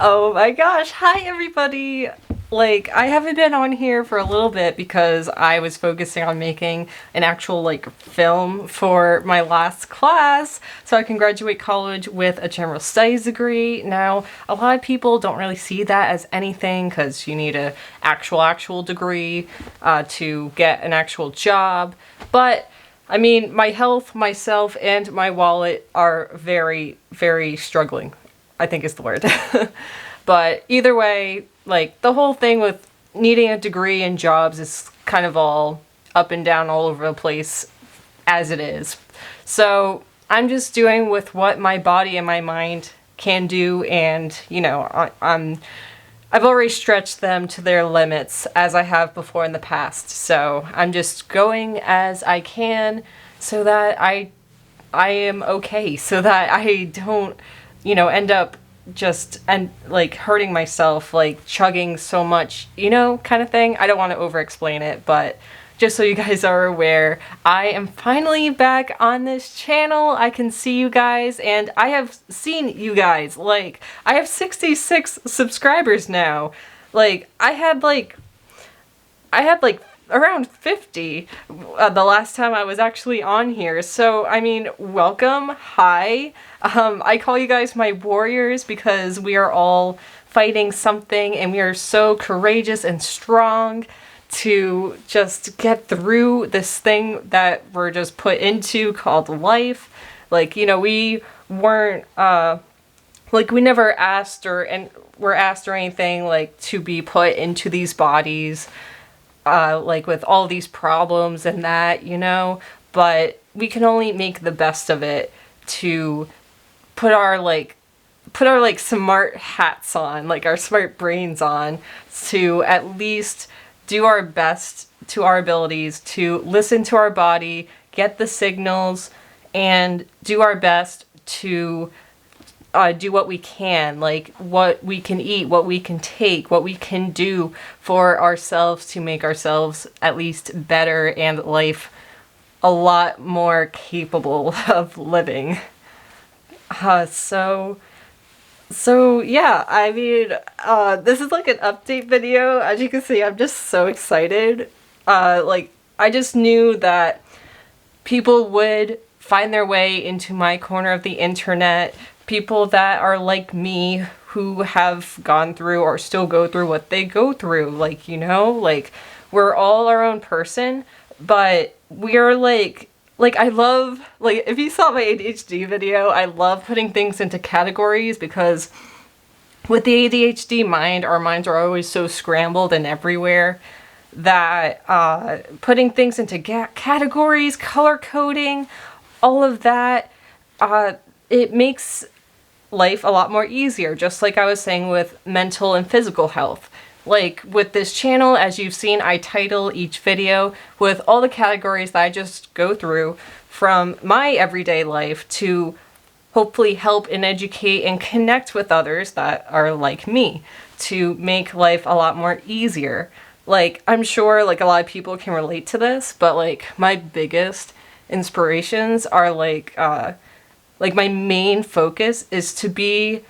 Oh my gosh, hi everybody! Like, I haven't been on here for a little bit because I was focusing on making an actual, film for my last class so I can graduate college with a general studies degree. Now, a lot of people don't really see that as anything because you need a actual degree to get an actual job, but I mean, my health, myself, and my wallet are very, very struggling, I think is the word. But either way, like, the whole thing with needing a degree and jobs is kind of all up and down all over the place as it is. So I'm just doing with what my body and my mind can do, and, you know, I've already stretched them to their limits as I have before in the past. So I'm just going as I can so that I am okay, so that I don't, end up hurting myself, like chugging so much, kind of thing. I don't want to over explain it, but just so you guys are aware, I am finally back on this channel. I can see you guys, and I have seen you guys. Like, I have 66 subscribers now. Like, I had around 50 the last time I was actually on here. So, I mean, welcome. Hi. I call you guys my warriors because we are all fighting something, and we are so courageous and strong to just get through this thing that we're just put into called life. Like, we weren't, we never asked were asked or anything, like, to be put into these bodies, with all these problems and that, but we can only make the best of it to put our smart hats on, like our smart brains on, to at least do our best to our abilities to listen to our body, get the signals, and do our best to do what we can, like what we can eat, what we can take, what we can do for ourselves to make ourselves at least better and life a lot more capable of living. So yeah, I mean, this is like an update video. As you can see, I'm just so excited. I just knew that people would find their way into my corner of the internet. People that are like me, who have gone through or still go through what they go through. We're all our own person, but we're I love, if you saw my ADHD video, I love putting things into categories, because with the ADHD mind, our minds are always so scrambled and everywhere that putting things into categories, color coding, all of that, it makes life a lot more easier, just like I was saying with mental and physical health. Like, with this channel, as you've seen, I title each video with all the categories that I just go through from my everyday life to hopefully help and educate and connect with others that are like me to make life a lot more easier. Like, I'm sure, a lot of people can relate to this, but, my biggest inspirations are, my main focus is to be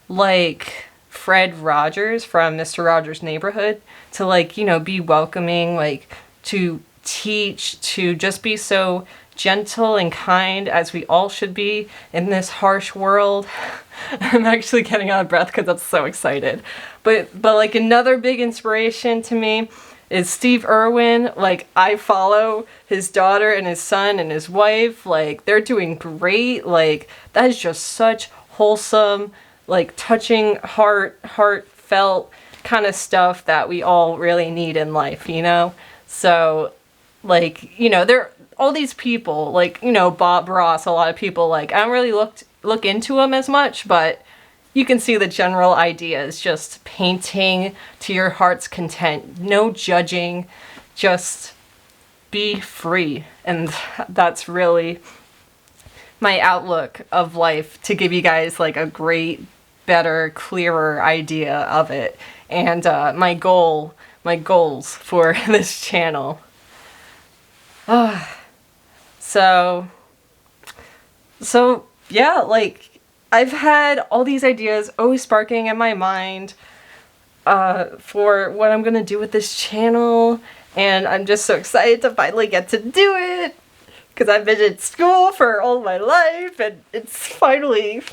like Fred Rogers from Mr. Rogers' Neighborhood, to be welcoming, to teach, to just be so gentle and kind as we all should be in this harsh world. I'm actually getting out of breath because I'm so excited. But another big inspiration to me is Steve Irwin. I follow his daughter and his son and his wife. They're doing great. That is just such wholesome, touching, heartfelt kind of stuff that we all really need in life, So, there all these people, Bob Ross, a lot of people, I don't really look into them as much, but you can see the general idea is just painting to your heart's content. No judging, just be free. And that's really my outlook of life, to give you guys a great, better, clearer idea of it. And my goals for this channel. So yeah, I've had all these ideas always sparking in my mind for what I'm gonna do with this channel, and I'm just so excited to finally get to do it, because I've been in school for all my life, and it's finally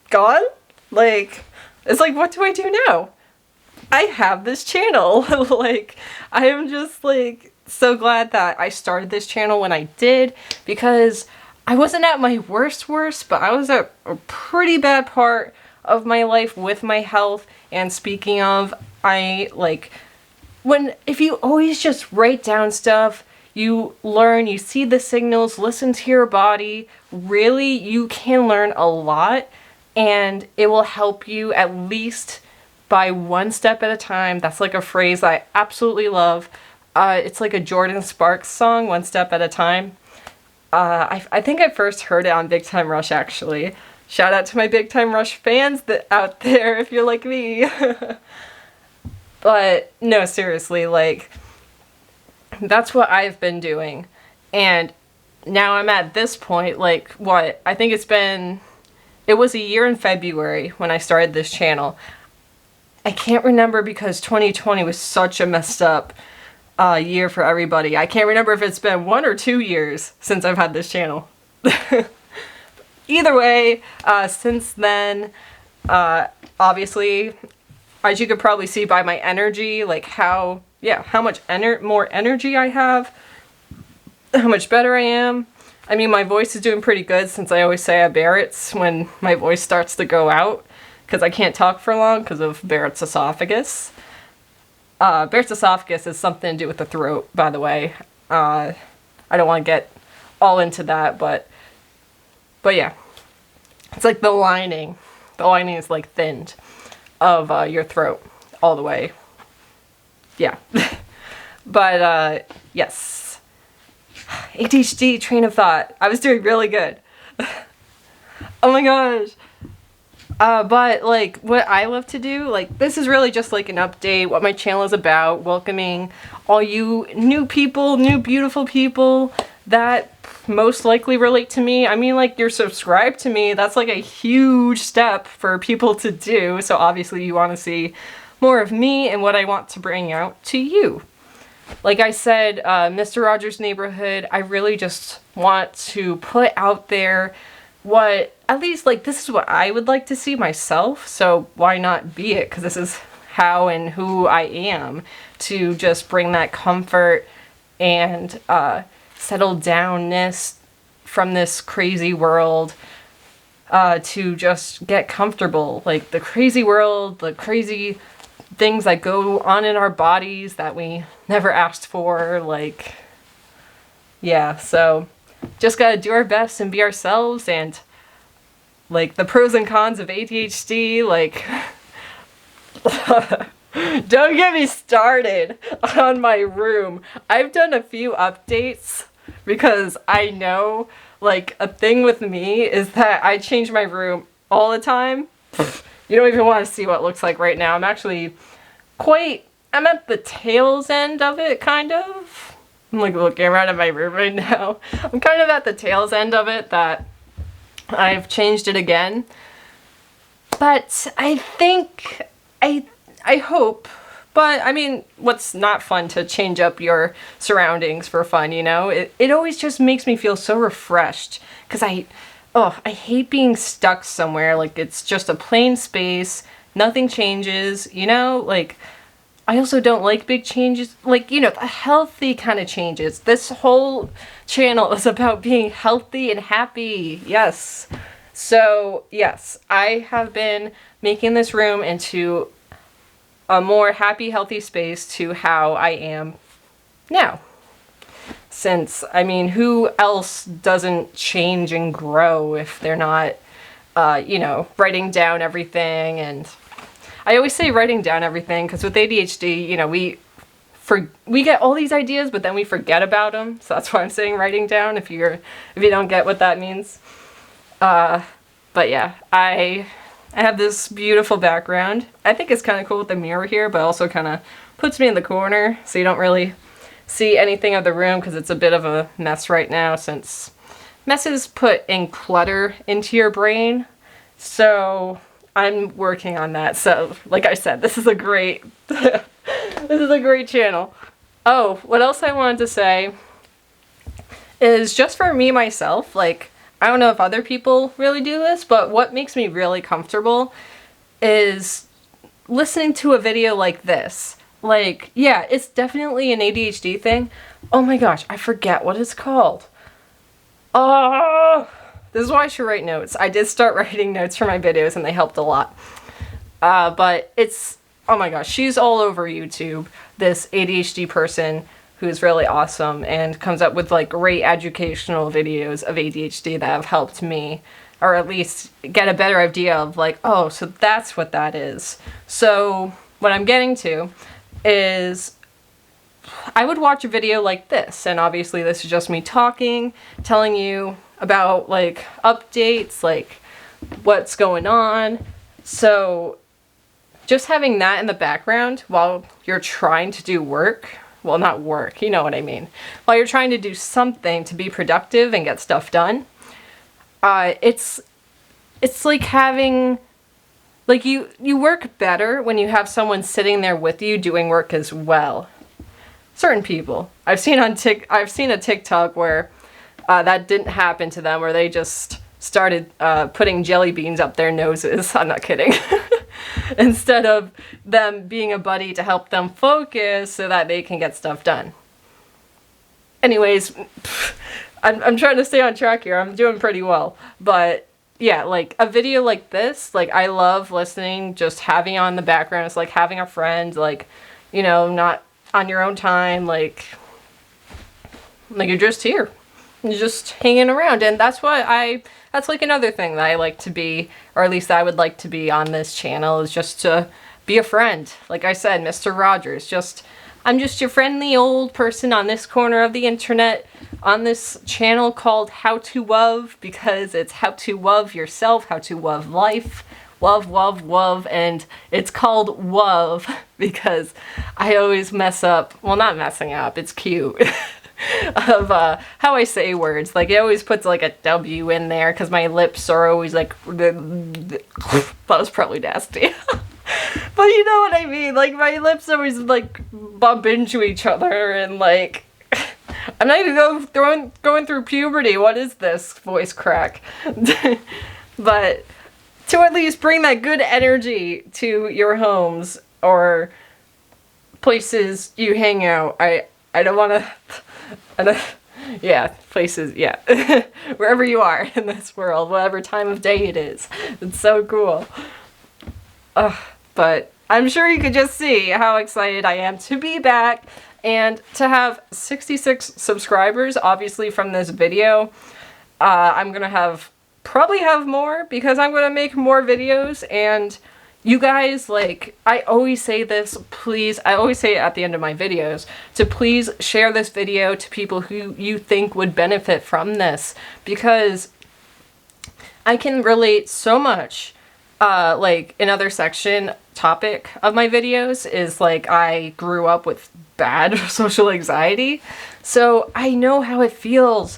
gone. Like, it's like, what do I do now? I have this channel. Like, I am just like so glad that I started this channel when I did, because I wasn't at my worst, but I was at a pretty bad part of my life with my health. And speaking of, if you always just write down stuff, you learn, you see the signals, listen to your body, really, you can learn a lot, and it will help you at least by one step at a time. That's like a phrase I absolutely love. It's like a Jordan Sparks song, One Step at a Time. I think I first heard it on Big Time Rush, actually. Shout out to my Big Time Rush fans out there if you're like me. But no, seriously, like, that's what I've been doing. And now I'm at this point, like, what? I think it was a year in February when I started this channel. I can't remember because 2020 was such a messed up year for everybody. I can't remember if it's been 1 or 2 years since I've had this channel. Either way, since then, obviously, as you could probably see by my energy, like how much more energy I have, how much better I am. I mean, my voice is doing pretty good, since I always say I have Barrett's when my voice starts to go out, because I can't talk for long because of Barrett's esophagus. Barrett's esophagus is something to do with the throat, by the way. I don't want to get all into that, but yeah. It's like the lining. The lining is like thinned of your throat all the way. Yeah. But yes. ADHD train of thought. I was doing really good. Oh my gosh. But like what I love to do, like this is really just like an update, what my channel is about, welcoming all you new people, new beautiful people that most likely relate to me. I mean, like, you're subscribed to me, that's like a huge step for people to do, so obviously you want to see more of me and what I want to bring out to you. Like I said, Mr. Rogers' Neighborhood, I really just want to put out there what, at least, like, this is what I would like to see myself, so why not be it? Because this is how and who I am, to just bring that comfort and settle downness from this crazy world, to just get comfortable. Like, the crazy world, the crazy things that go on in our bodies that we never asked for, like, yeah, so just gotta do our best and be ourselves. And like the pros and cons of ADHD, like don't get me started on my room. I've done a few updates because I know, like, a thing with me is that I change my room all the time. You don't even want to see what it looks like right now. I'm actually I'm at the tails end of it, kind of. I'm like looking around at my room right now. I'm kind of at the tails end of it, that I've changed it again. But I think, I hope, but I mean, what's not fun to change up your surroundings for fun, you know? It always just makes me feel so refreshed, because I hate being stuck somewhere. Like, it's just a plain space, nothing changes, you know? Like, I also don't like big changes, like, you know, the healthy kind of changes. This whole channel is about being healthy and happy, yes. So, yes, I have been making this room into a more happy, healthy space to how I am now. Since, I mean, who else doesn't change and grow if they're not, you know, writing down everything? And I always say writing down everything because with ADHD, you know, we get all these ideas, but then we forget about them. So that's why I'm saying writing down, if you don't get what that means. But yeah, I have this beautiful background. I think it's kind of cool with the mirror here, but also kind of puts me in the corner, so you don't really see anything of the room because it's a bit of a mess right now, since messes put in clutter into your brain, So I'm working on that. So like I said, this is a great this is a great channel. Oh, what else I wanted to say is just for me myself, like, I don't know if other people really do this, but what makes me really comfortable is listening to a video like this. Like, yeah, it's definitely an ADHD thing. Oh my gosh, I forget what it's called. Oh, this is why I should write notes. I did start writing notes for my videos and they helped a lot. But it's, oh my gosh, she's all over YouTube, this ADHD person who's really awesome and comes up with like great educational videos of ADHD that have helped me, or at least get a better idea of like, oh, so that's what that is. So what I'm getting to is I would watch a video like this, and obviously this is just me talking, telling you about like updates, like what's going on. So just having that in the background while you're trying to do work, well, not work, you know what I mean, while you're trying to do something to be productive and get stuff done, it's like having, like, you work better when you have someone sitting there with you doing work as well. Certain people. I've seen a TikTok where that didn't happen to them, where they just started putting jelly beans up their noses. I'm not kidding. Instead of them being a buddy to help them focus so that they can get stuff done. Anyways, I'm trying to stay on track here. I'm doing pretty well. But yeah, like a video like this, like I love listening, just having on the background. It's like having a friend, like, you know, not on your own time, like you're just here. You're just hanging around. And that's that's like another thing that I like to be, or at least I would like to be on this channel, is just to be a friend. Like I said, Mr. Rogers, I'm just your friendly old person on this corner of the internet, on this channel called How to Love, because it's how to love yourself, how to love life, love, and it's called love because I always mess up, well, not messing up, it's cute, of how I say words. Like, it always puts like a W in there because my lips are always like, that was probably nasty. But you know what I mean, like my lips always like bump into each other, and like I'm not even going through puberty. What is this voice crack? But to at least bring that good energy to your homes or places you hang out. I don't want to, yeah, places, yeah, wherever you are in this world, whatever time of day it is. It's so cool. But I'm sure you could just see how excited I am to be back and to have 66 subscribers, obviously, from this video. I'm gonna probably have more because I'm gonna make more videos, and you guys, like, I always say this, please, I always say it at the end of my videos, to please share this video to people who you think would benefit from this, because I can relate so much. Like, another topic of my videos is, like, I grew up with bad social anxiety, so I know how it feels,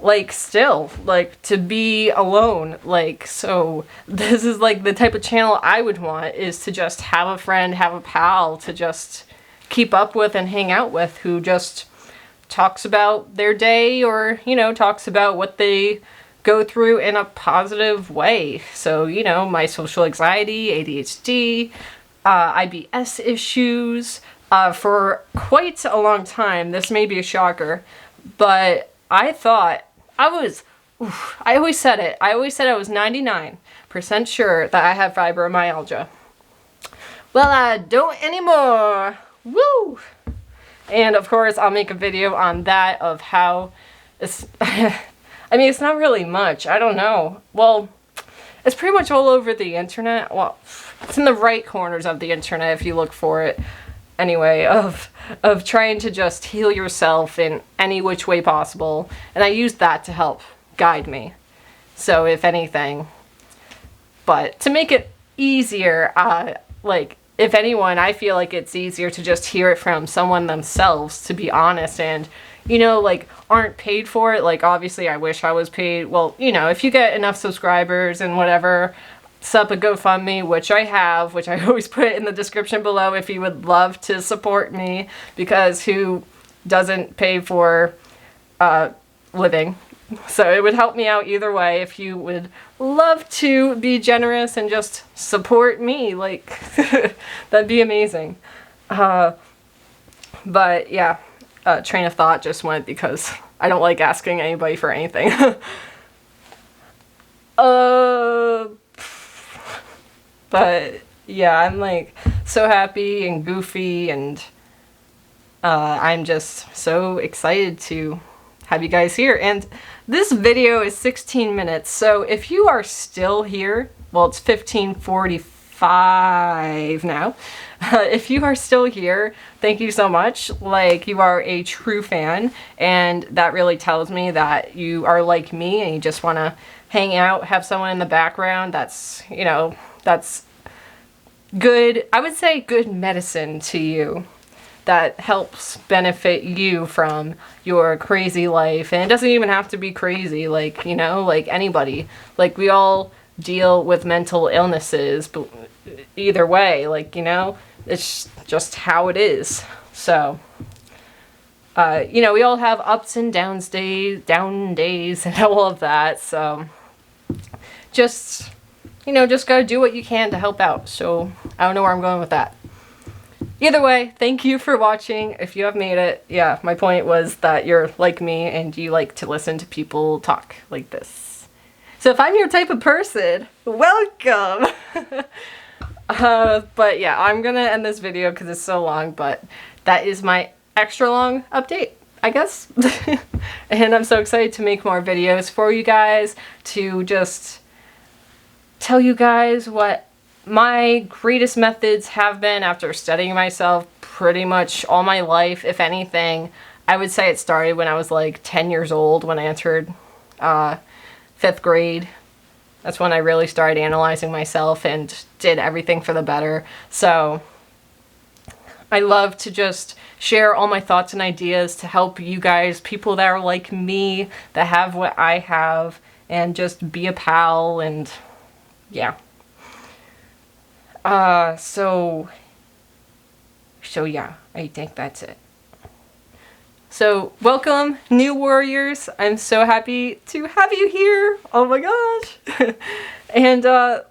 like, still, like, to be alone. Like, so this is, like, the type of channel I would want, is to just have a friend, have a pal to just keep up with and hang out with, who just talks about their day, or, you know, talks about what they go through in a positive way. So, you know, my social anxiety, ADHD, IBS issues, for quite a long time. This may be a shocker, but I thought I always said it. I always said I was 99% sure that I had fibromyalgia. Well, I don't anymore. Woo! And of course, I'll make a video on that, of how it's I mean, it's not really much. I don't know. Well, it's pretty much all over the internet. Well, it's in the right corners of the internet if you look for it. Anyway, of trying to just heal yourself in any which way possible. And I used that to help guide me. So, if anything. But to make it easier, like, if anyone, I feel like it's easier to just hear it from someone themselves, to be honest, and, you know, like, aren't paid for it. Like, obviously, I wish I was paid. Well, you know, if you get enough subscribers and whatever, set up a GoFundMe, which I have, which I always put in the description below if you would love to support me, because who doesn't pay for living? So it would help me out either way if you would love to be generous and just support me. Like, that'd be amazing. But yeah, train of thought just went because I don't like asking anybody for anything. But yeah, I'm like so happy and goofy, and I'm just so excited to have you guys here. And this video is 16 minutes, so if you are still here, well, it's 15:45 now. If you are still here, thank you so much. Like, you are a true fan, and that really tells me that you are like me and you just want to hang out, have someone in the background. That's, you know, that's good, I would say good medicine to you, that helps benefit you from your crazy life. And it doesn't even have to be crazy, like, you know, like anybody. Like, we all deal with mental illnesses, but either way, like, you know, it's just how it is. So, you know, we all have ups and down days and all of that. So just, you know, just gotta do what you can to help out. So I don't know where I'm going with that. Either way, thank you for watching. If you have made it, yeah, my point was that you're like me and you like to listen to people talk like this. So if I'm your type of person, welcome! But yeah, I'm gonna end this video because it's so long, but that is my extra long update, I guess. And I'm so excited to make more videos for you guys, to just tell you guys what my greatest methods have been after studying myself pretty much all my life. If anything, I would say it started when I was like 10 years old, when I entered 5th grade. That's when I really started analyzing myself and did everything for the better. So I love to just share all my thoughts and ideas to help you guys, people that are like me, that have what I have, and just be a pal. And yeah. So yeah, I think that's it. So welcome, new warriors. I'm so happy to have you here. Oh my gosh. And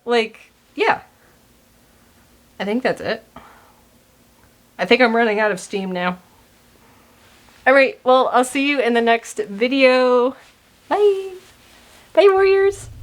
like, yeah, I think that's it. I think I'm running out of steam now. All right, well, I'll see you in the next video. Bye. Bye, warriors.